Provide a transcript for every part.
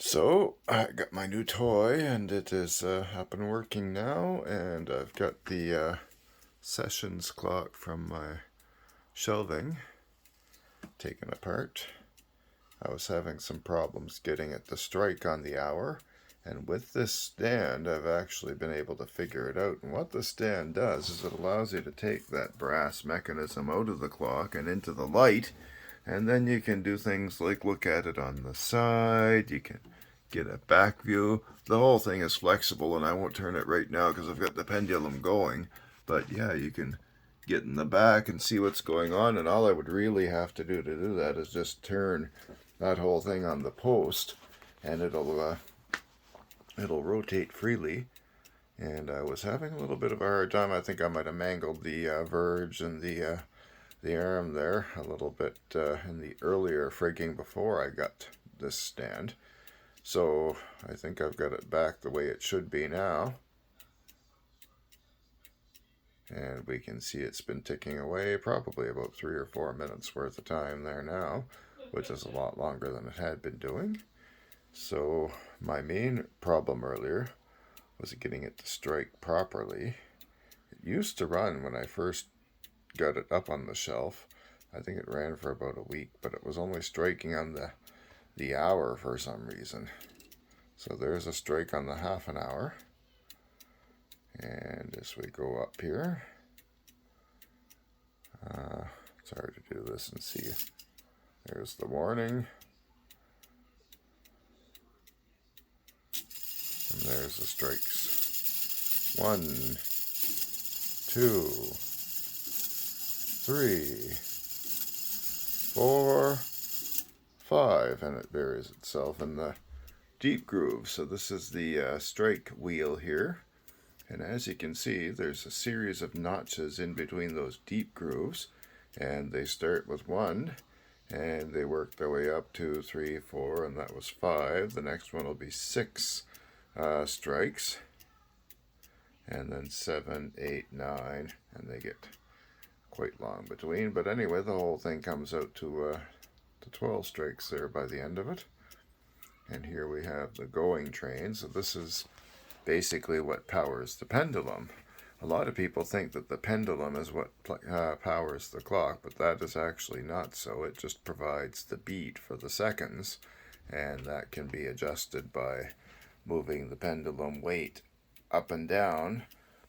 So, I got my new toy and it is up and working now, and I've got the sessions clock from my shelving taken apart. I was having some problems getting it to strike on the hour, and with this stand I've actually been able to figure it out. And what the stand does is it allows you to take that brass mechanism out of the clock and into the light, and then you can do things like look at it on the side, you can get a back view. The whole thing is flexible, and I won't turn it right now because I've got the pendulum going. But yeah, you can get in the back and see what's going on, and all I would really have to do that is just turn that whole thing on the post, and it'll rotate freely. And I was having a little bit of a hard time. I think I might have mangled the verge and the arm there a little bit in the earlier frigging before I got this stand. So I think I've got it back the way it should be now. And we can see it's been ticking away probably about 3 or 4 minutes worth of time there now, which is a lot longer than it had been doing. So my main problem earlier was getting it to strike properly. It used to run when I first got it up on the shelf. I think it ran for about a week, but it was only striking on the hour for some reason. So there's a strike on the half an hour. And as we go up here, it's hard to do this and see. There's the warning. And there's the strikes. 1, 2, 3, 4, 5, and it buries itself in the deep groove. So this is the strike wheel here, and as you can see, there's a series of notches in between those deep grooves, and they start with 1 and they work their way up 2, 3, 4, and that was 5. The next one will be 6 strikes, and then 7, 8, 9, and they get quite long between. But anyway, the whole thing comes out to 12 strikes there by the end of it. And here we have the going train. So this is basically what powers the pendulum. A lot of people think that the pendulum is what powers the clock, but that is actually not so. It just provides the beat for the seconds, and that can be adjusted by moving the pendulum weight up and down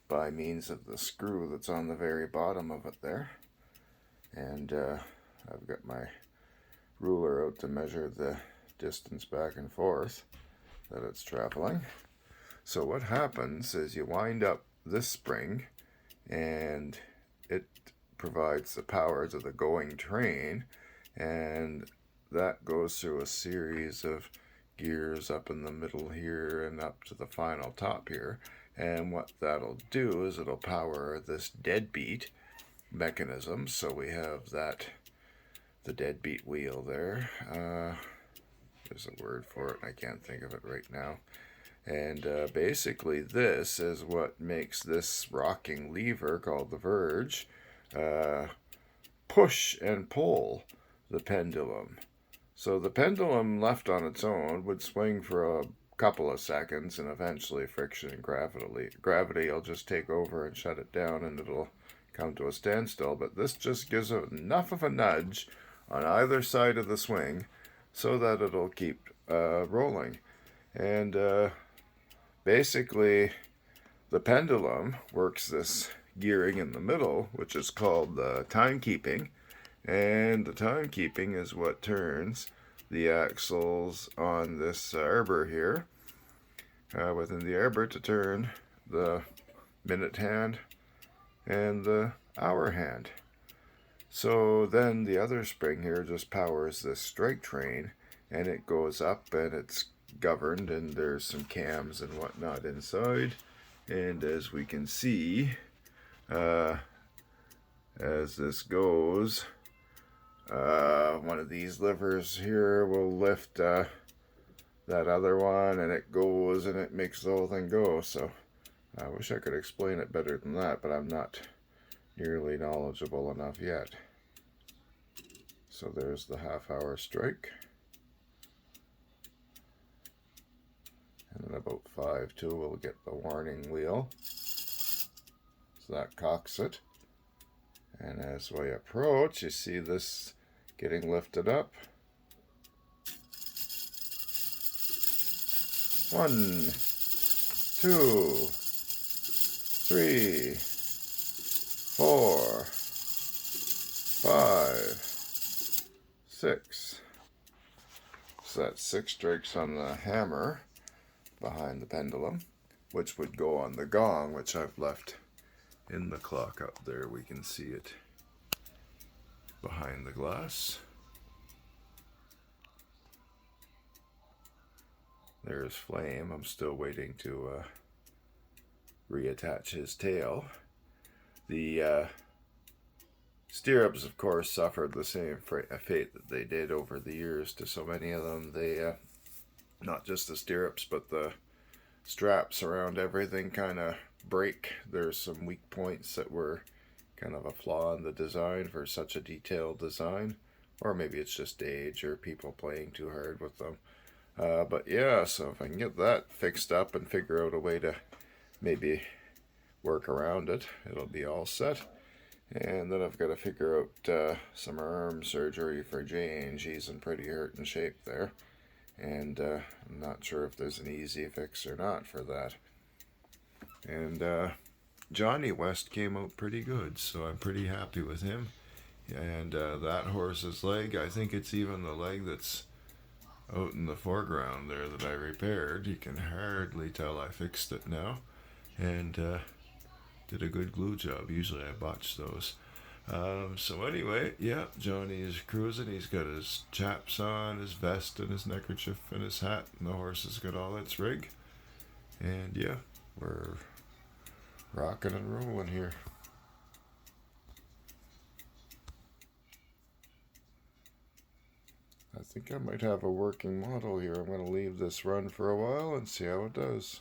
by means of the screw that's on the very bottom of it there. And I've got my ruler out to measure the distance back and forth that it's traveling. So what happens is you wind up this spring, and it provides the power to the going train, and that goes through a series of gears up in the middle here and up to the final top here. And what that'll do is it'll power this deadbeat mechanism. So we have that, the deadbeat wheel there. There's a word for it, I can't think of it right now. And basically this is what makes this rocking lever called the verge push and pull the pendulum. So the pendulum left on its own would swing for a couple of seconds, and eventually friction and gravity will just take over and shut it down, and it'll come to a standstill. But this just gives it enough of a nudge on either side of the swing so that it'll keep rolling. And basically, the pendulum works this gearing in the middle, which is called timekeeping, and the timekeeping is what turns the axles on this arbor here within the arbor to turn the minute hand and the hour hand. So then the other spring here just powers this strike train, and it goes up, and it's governed, and there's some cams and whatnot inside. And as we can see, as this goes, one of these levers here will lift that other one, and it goes, and it makes the whole thing go. So I wish I could explain it better than that, but I'm not nearly knowledgeable enough yet. So there's the half-hour strike. about 5 too, we'll get the warning wheel. So that cocks it. And as we approach, you see this getting lifted up. 1, 2, 3, 4, 5, 6. So that's 6 strikes on the hammer behind the pendulum, which would go on the gong, which I've left in the clock up there. We can see it behind the glass. There's Flame. I'm still waiting to reattach his tail. The stirrups, of course, suffered the same fate that they did over the years to so many of them. They, not just the stirrups, but the straps around everything kind of break. There's some weak points that were kind of a flaw in the design for such a detailed design. Or maybe it's just age or people playing too hard with them. But yeah, so if I can get that fixed up and figure out a way to maybe work around it, it'll be all set. And then I've got to figure out some arm surgery for Jane. She's in pretty hurting shape there. And I'm not sure if there's an easy fix or not for that. And Johnny West came out pretty good, so I'm pretty happy with him. And that horse's leg, I think it's even the leg that's out in the foreground there that I repaired. You can hardly tell I fixed it now. And did a good glue job. Usually I botch those. So anyway, yeah, Johnny is cruising. He's got his chaps on, his vest and his neckerchief and his hat, and the horse has got all its rig. And yeah, we're rocking and rolling here. I think I might have a working model here. I'm going to leave this run for a while and see how it does.